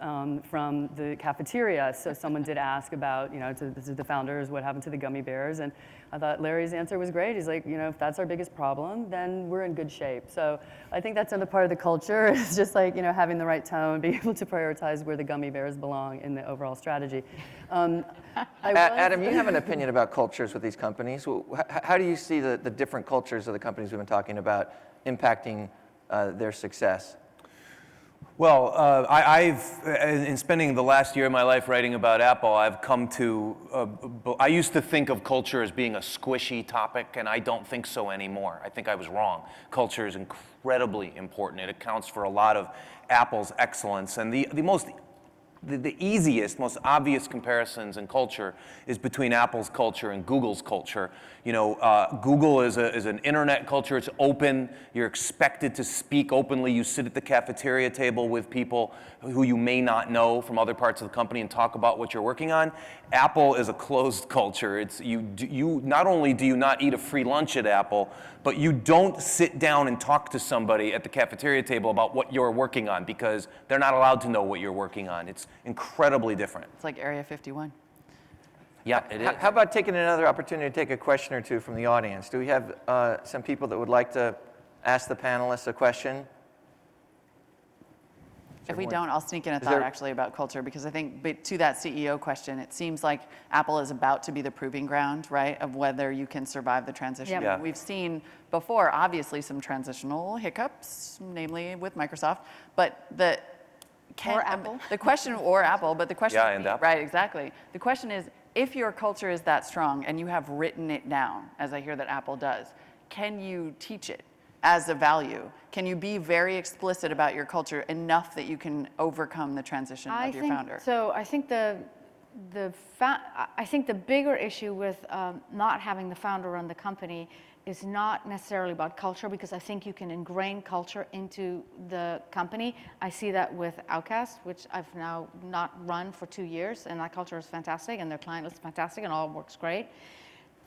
from the cafeteria. So someone did ask about, to the founders, what happened to the gummy bears? And I thought Larry's answer was great. He's like, if that's our biggest problem, then we're in good shape. So I think that's another part of the culture. It's just like, having the right tone, being able to prioritize where the gummy bears belong in the overall strategy. Adam, you have an opinion about cultures with these companies. How do you see the different cultures of the companies we've been talking about impacting their success? Well, in spending the last year of my life writing about Apple, I've come to, I used to think of culture as being a squishy topic, and I don't think so anymore. I think I was wrong. Culture is incredibly important. It accounts for a lot of Apple's excellence, and the easiest, most obvious comparisons in culture is between Apple's culture and Google's culture. Google is an internet culture. It's open. You're expected to speak openly. You sit at the cafeteria table with people who you may not know from other parts of the company and talk about what you're working on. Apple is a closed culture. It's you not only do you not eat a free lunch at Apple, but you don't sit down and talk to somebody at the cafeteria table about what you're working on because they're not allowed to know what you're working on. It's incredibly different. It's like Area 51. Yeah, it is. How about taking another opportunity to take a question or two from the audience? Do we have some people that would like to ask the panelists a question? If we don't, I'll sneak in a thought actually about culture, because I think to that CEO question, it seems like Apple is about to be the proving ground, right, of whether you can survive the transition. Yep. Yeah. We've seen before, obviously, some transitional hiccups, namely with Microsoft, but Or Apple. the question, or Apple, but the question, Yeah, and Apple. right, exactly. The question is, if your culture is that strong and you have written it down, as I hear that Apple does, can you teach it as a value? Can you be very explicit about your culture enough that you can overcome the transition of your founder? So I think I think the bigger issue with not having the founder run the company is not necessarily about culture, because I think you can ingrain culture into the company. I see that with Outcast, which I've now not run for 2 years, and that culture is fantastic, and their client is fantastic, and all works great.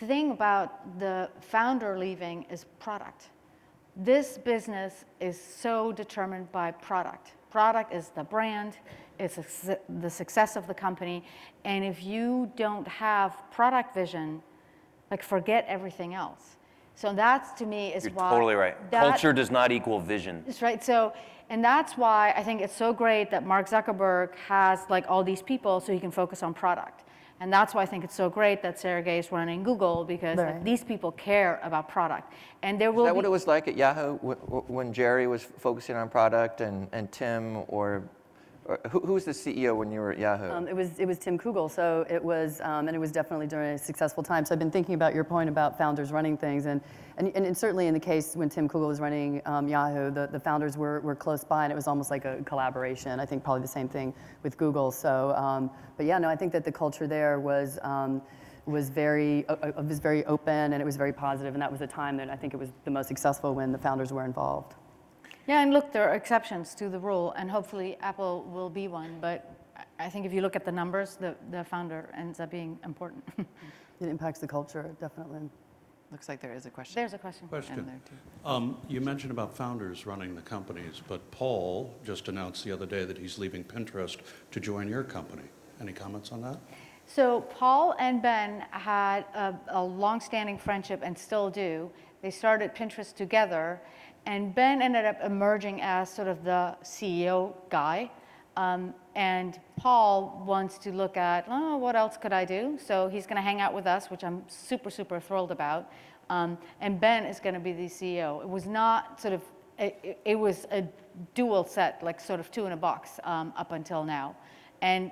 The thing about the founder leaving is product. This business is so determined by product. Product is the brand, it's the success of the company, and if you don't have product vision, like, forget everything else. So that's, to me, is You're why. totally right. Culture does not equal vision. That's right. So, and that's why I think it's so great that Mark Zuckerberg has like all these people so he can focus on product. And that's why I think it's so great that Sergey is running Google, because Right. these people care about product. And there will Is that be what it was like at Yahoo when Jerry was focusing on product and Tim, or who was the CEO when you were at Yahoo? It was Tim Kugel, so it was, and it was definitely during a successful time. So I've been thinking about your point about founders running things, and certainly in the case when Tim Kugel was running Yahoo, the founders were close by, and it was almost like a collaboration. I think probably the same thing with Google. So, but yeah, no, I think that the culture there was very open, and it was very positive, and that was a time that I think it was the most successful when the founders were involved. Yeah, and look, there are exceptions to the rule, and hopefully Apple will be one. But I think if you look at the numbers, the founder ends up being important. It impacts the culture, definitely. Looks like there is a question. There's a question. in Question. there, too. You mentioned about founders running the companies, but Paul just announced the other day that he's leaving Pinterest to join your company. Any comments on that? So Paul and Ben had a long-standing friendship and still do. They started Pinterest together, and Ben ended up emerging as sort of the CEO guy. And Paul wants to look at, oh, what else could I do? So he's going to hang out with us, which I'm super, super thrilled about. And Ben is going to be the CEO. It was not sort of, it was a dual set, like sort of 2 in a box up until now. And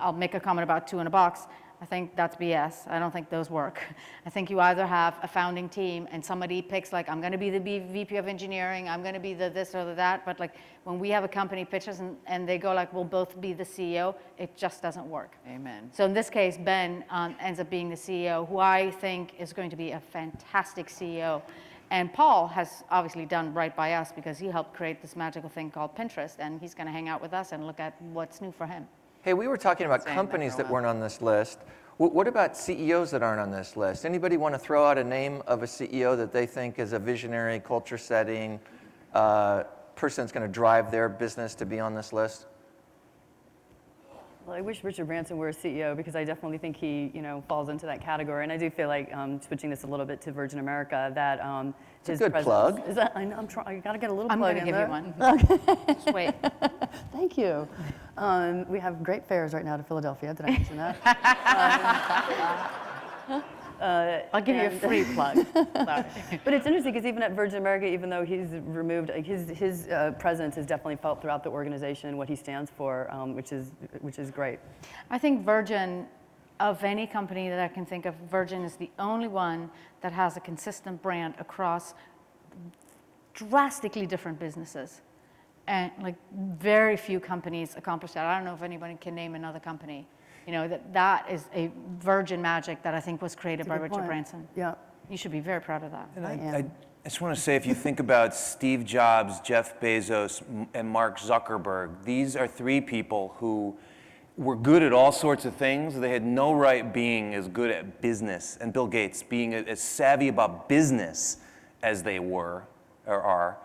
I'll make a comment about 2 in a box. I think that's BS. I don't think those work. I think you either have a founding team and somebody picks like, I'm going to be the VP of engineering, I'm going to be the this or the that, but like when we have a company pitches and they go like, we'll both be the CEO, it just doesn't work. Amen. So in this case, Ben ends up being the CEO, who I think is going to be a fantastic CEO. And Paul has obviously done right by us because he helped create this magical thing called Pinterest, and he's going to hang out with us and look at what's new for him. Hey, we were talking about Saying companies that that weren't on this list. What about CEOs that aren't on this list? Anybody want to throw out a name of a CEO that they think is a visionary, culture-setting person that's going to drive their business to be on this list? Well, I wish Richard Branson were a CEO because I definitely think he, falls into that category. And I do feel like switching this a little bit to Virgin America, that his a good presence- plug. Is that, I know, I'm trying. I got to get a little I'm plug going to in give there. you one. Just wait. Thank you. We have great fares right now to Philadelphia. Did I mention that? I'll give you a free plug. Sorry. But it's interesting because even at Virgin America, even though he's removed, his presence is definitely felt throughout the organization and what he stands for, which is great. I think Virgin, of any company that I can think of, Virgin is the only one that has a consistent brand across drastically different businesses. And like very few companies accomplish that. I don't know if anybody can name another company. That is a Virgin magic that I think was created by Good Richard point. Branson. Yeah. You should be very proud of that. And I I am. just want to say, if you think about Steve Jobs, Jeff Bezos, and Mark Zuckerberg, these are three people who were good at all sorts of things. They had no right being as good at business, and Bill Gates being as savvy about business as they were or are.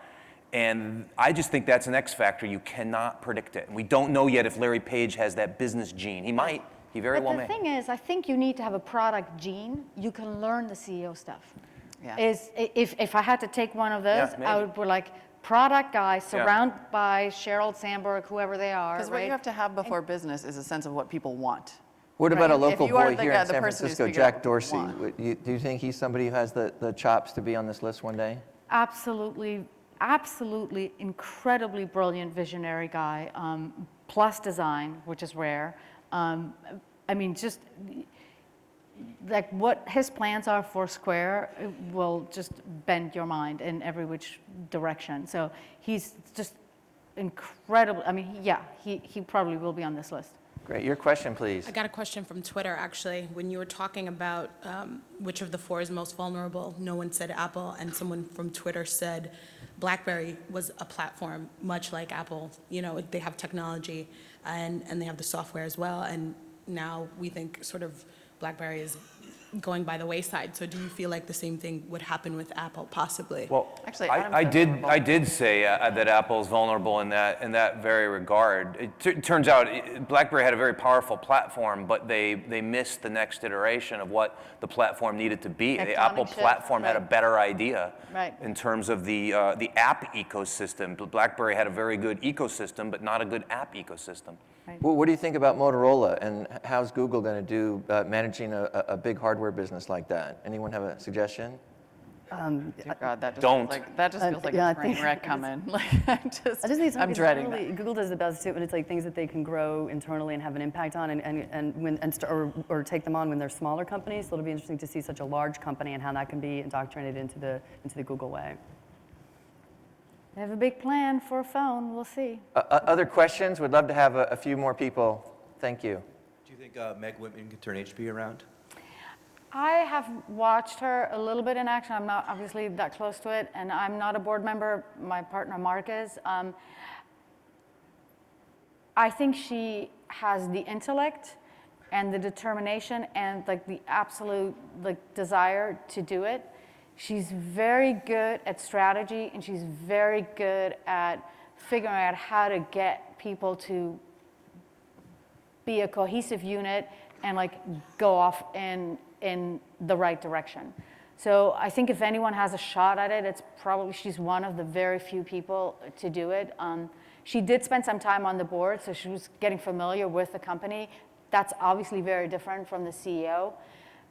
And I just think that's an X factor. You cannot predict it. And we don't know yet if Larry Page has that business gene. He might. He very well may. But the thing is, I think you need to have a product gene. You can learn the CEO stuff. Yeah. If I had to take one of those, Yeah, I maybe. would be like, product guy, surrounded by Sheryl Sandberg, whoever they are. Because what you have to have before business is a sense of what people want. What about a Right. local If you are boy the here guy- in the San person who's Francisco, figured out Jack what people Dorsey? want. Do you think he's somebody who has the chops to be on this list one day? Absolutely, absolutely incredibly brilliant visionary guy, plus design, which is rare. I mean, just like what his plans are for Square will just bend your mind in every which direction. So he's just incredible. I mean, yeah, he probably will be on this list. Great. Your question, please. I got a question from Twitter, actually. When you were talking about which of the four is most vulnerable, no one said Apple, and someone from Twitter said BlackBerry was a platform much like Apple. They have technology and they have the software as well, and now we think sort of BlackBerry is going by the wayside. So do you feel like the same thing would happen with Apple, possibly? Well, Actually, I did say that Apple's vulnerable in that very regard. It turns out BlackBerry had a very powerful platform, but they missed the next iteration of what the platform needed to be. The Tectonic Apple shift, platform had a right. better idea Right. in terms of the app ecosystem. BlackBerry had a very good ecosystem, but not a good app ecosystem. Well, what do you think about Motorola, and how's Google going to do managing a big hardware business like that? Anyone have a suggestion? Dear God, that just Don't. feels like yeah, I a train think- wreck coming. Like, I just think I'm dreading that. Google does the best too, when it's like things that they can grow internally and have an impact on, or take them on when they're smaller companies. So it'll be interesting to see such a large company and how that can be indoctrinated into the Google way. They have a big plan for a phone. We'll see. Other questions? We'd love to have a few more people. Thank you. Do you think Meg Whitman can turn HP around? I have watched her a little bit in action. I'm not obviously that close to it, and I'm not a board member. My partner, Mark, is. I think she has the intellect and the determination and like the absolute desire to do it. She's very good at strategy, and she's very good at figuring out how to get people to be a cohesive unit and go off in the right direction. So I think if anyone has a shot at it, it's probably she's one of the very few people to do it. She did spend some time on the board, so she was getting familiar with the company. That's obviously very different from the CEO.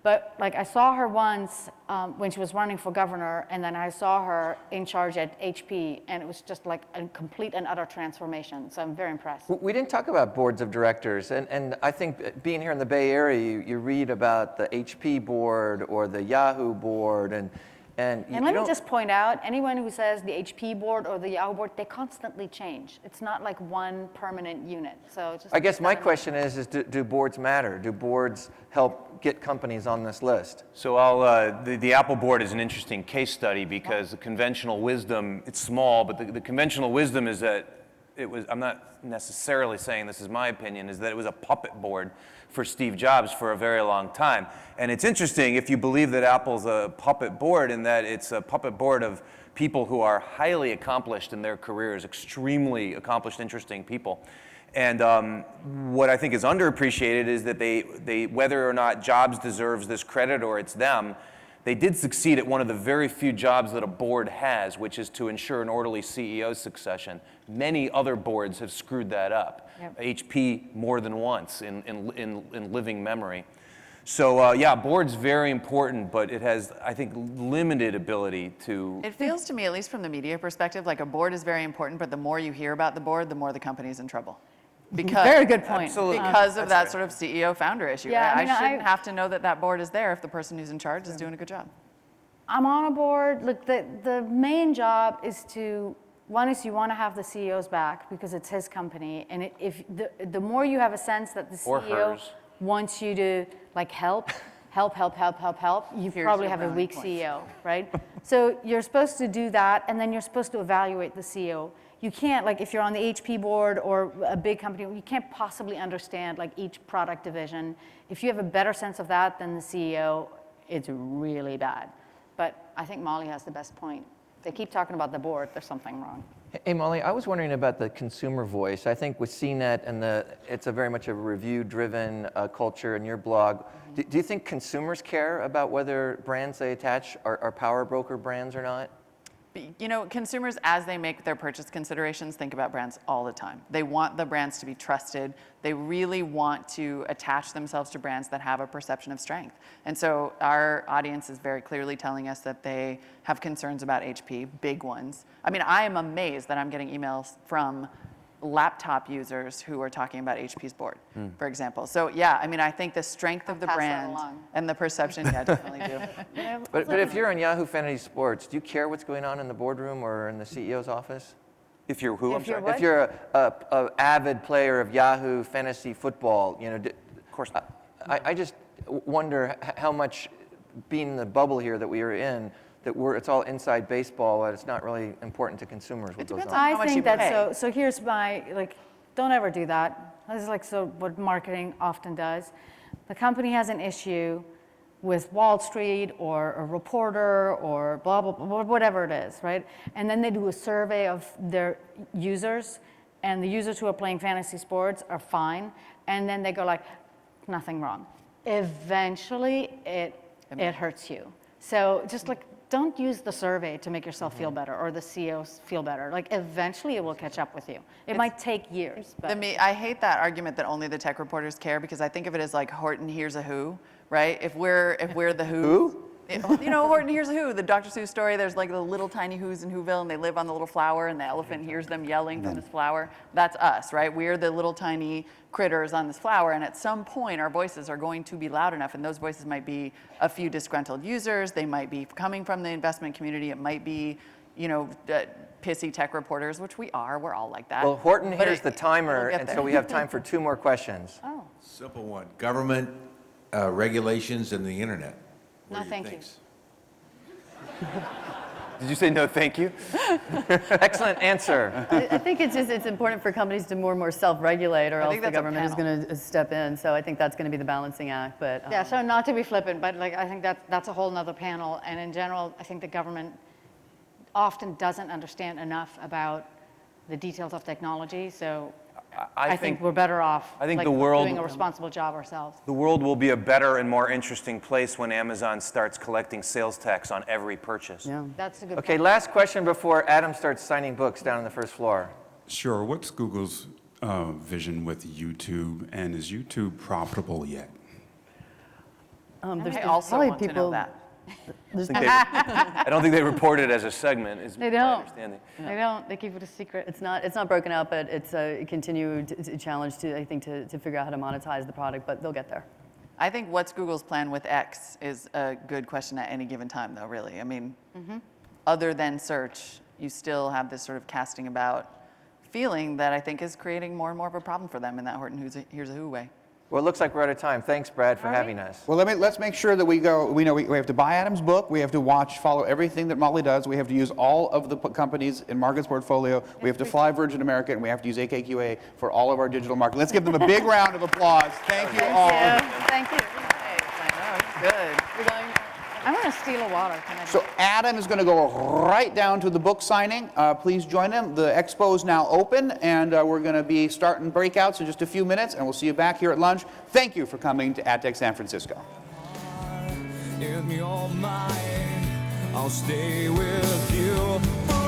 But like I saw her once when she was running for governor, and then I saw her in charge at HP, and it was just like a complete and utter transformation. So I'm very impressed. We didn't talk about boards of directors, and I think being here in the Bay Area, you read about the HP board or the Yahoo board, and let me just point out, anyone who says the HP board or the Yahoo board, they constantly change. It's not like one permanent unit. So just I guess my question is do boards matter? Do boards help get companies on this list? So the Apple board is an interesting case study because the conventional wisdom, it's small, but the conventional wisdom is that it was, I'm not necessarily saying this is my opinion, is that it was a puppet board for Steve Jobs for a very long time. And it's interesting if you believe that Apple's a puppet board and that it's a puppet board of people who are highly accomplished in their careers, extremely accomplished, interesting people. And what I think is underappreciated is that they, whether or not Jobs deserves this credit or it's them, they did succeed at one of the very few jobs that a board has, which is to ensure an orderly CEO succession. Many other boards have screwed that up. Yep. HP more than once in living memory. So yeah, board's very important, but it has, I think, limited ability to... It feels to me, at least from the media perspective, like a board is very important, but the more you hear about the board, the more the company's in trouble. Because, very good point. Absolutely. Because of that sort of CEO-founder issue. Yeah, I shouldn't have to know that that board is there if the person who's in charge is doing a good job. I'm on a board. Look, the main job is to, one is you want to have the CEO's back because it's his company. And if the more you have a sense that the CEO wants you to like help, you probably have a weak CEO, right? So you're supposed to do that, and then you're supposed to evaluate the CEO. You can't, like if you're on the HP board or a big company, you can't possibly understand like each product division. If you have a better sense of that than the CEO, it's really bad. But I think Molly has the best point. If they keep talking about the board, there's something wrong. Hey, Molly, I was wondering about the consumer voice. I think with CNET and it's a very much a review-driven culture in your blog. Do you think consumers care about whether brands they attach are power broker brands or not? You know, consumers, as they make their purchase considerations, think about brands all the time. They want the brands to be trusted. They really want to attach themselves to brands that have a perception of strength. And so our audience is very clearly telling us that they have concerns about HP, big ones. I mean, I am amazed that I'm getting emails from laptop users who are talking about HP's board, for example. So yeah, I mean, I think the strength of the brand and the perception, yeah, definitely do. But if you're on Yahoo Fantasy Sports, do you care what's going on in the boardroom or in the CEO's office? If you're who? I'm sorry. If you're a avid player of Yahoo Fantasy Football, you know, of course. I just wonder how much, being in the bubble here that we are in, that it's all inside baseball, and it's not really important to consumers what goes on. I think that so here's my, like, don't ever do that. This is like so what marketing often does. The company has an issue with Wall Street or a reporter or blah, blah, blah, whatever it is, right? And then they do a survey of their users, and the users who are playing fantasy sports are fine, and then they go like, nothing wrong. Eventually, it hurts you. So just like, don't use the survey to make yourself feel better or the CEOs feel better. Like eventually it will catch up with you. It might take years. But I hate that argument that only the tech reporters care because I think of it as like Horton Hears a Who, right? If we're the Who? You know, Horton Hears a Who, the Dr. Seuss story. There's like the little tiny Who's in Whoville, and they live on the little flower, and the elephant hears them yelling from this flower. That's us, right? We're the little tiny critters on this flower, and at some point, our voices are going to be loud enough, and those voices might be a few disgruntled users. They might be coming from the investment community. It might be, you know, pissy tech reporters, which we are. We're all like that. Well, Horton hears the timer, and so we have time for 2 more questions. Oh. Simple one. Government regulations and the internet. No, thank you. Did you say no, thank you? Excellent answer. I think it's important for companies to more and more self-regulate, or else the government is going to step in. So I think that's going to be the balancing act. But yeah, so not to be flippant, but like I think that's a whole nother panel. And in general, I think the government often doesn't understand enough about the details of technology. So I think we're better off doing a responsible job ourselves. The world will be a better and more interesting place when Amazon starts collecting sales tax on every purchase. Yeah. That's a good Okay, point. last question before Adam starts signing books down on the first floor. Sure. What's Google's vision with YouTube, and is YouTube profitable yet? There's I also probably want to know that. I don't think they report it as a segment, is They my don't. understanding. They don't. They keep it a secret. It's not broken out, but it's a continued challenge I think, to figure out how to monetize the product, but they'll get there. I think what's Google's plan with X is a good question at any given time, though, really. I mean, other than search, you still have this sort of casting about feeling that I think is creating more and more of a problem for them in that Horton Hears a Who way. Well, it looks like we're out of time. Thanks, Brad, for having us. Well, let's make sure that we have to buy Adam's book, we have to follow everything that Molly does, we have to use all of the companies in Margaret's portfolio, we have to fly Virgin America, and we have to use AKQA for all of our digital marketing. Let's give them a big round of applause. Thank you all. Thank you. Good. I'm going to steal a water. Can I? So Adam is going to go right down to the book signing. Please join him. The expo is now open, and we're going to be starting breakouts in just a few minutes, and we'll see you back here at lunch. Thank you for coming to AdTech San Francisco. In your mind, I'll stay with you.